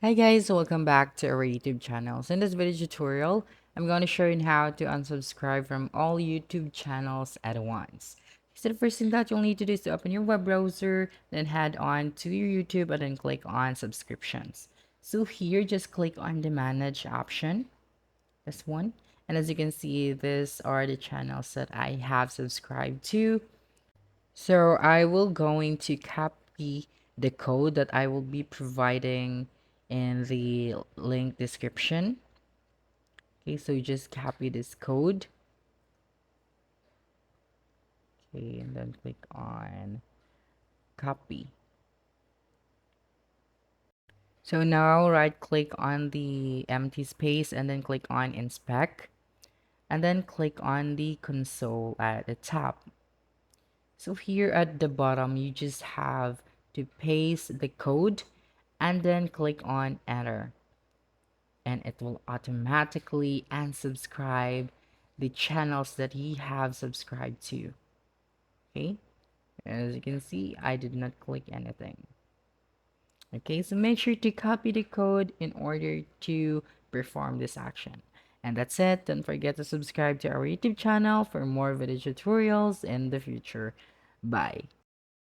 Hi guys, welcome back to our YouTube channel. So in this video tutorial, I'm going to show you how to unsubscribe from all YouTube channels at once. So the first thing that you'll need to do is to open your web browser, then head on to your YouTube and then click on subscriptions. So here, just click on the manage option, this one. And as you can see, these are the channels that I have subscribed to. So I will going to copy the code that I will be providing in the link description. Okay, so you just copy this code. Okay, and then click on copy. So now right click on the empty space and then click on inspect and then click on the console at the top. So here at the bottom, you just have to paste the code and then click on enter, and it will automatically unsubscribe the channels that you have subscribed to. Okay, as you can see, I did not click anything. Okay, so make sure to copy the code in order to perform this action. And that's it. Don't forget to subscribe to our YouTube channel for more video tutorials in the future. Bye.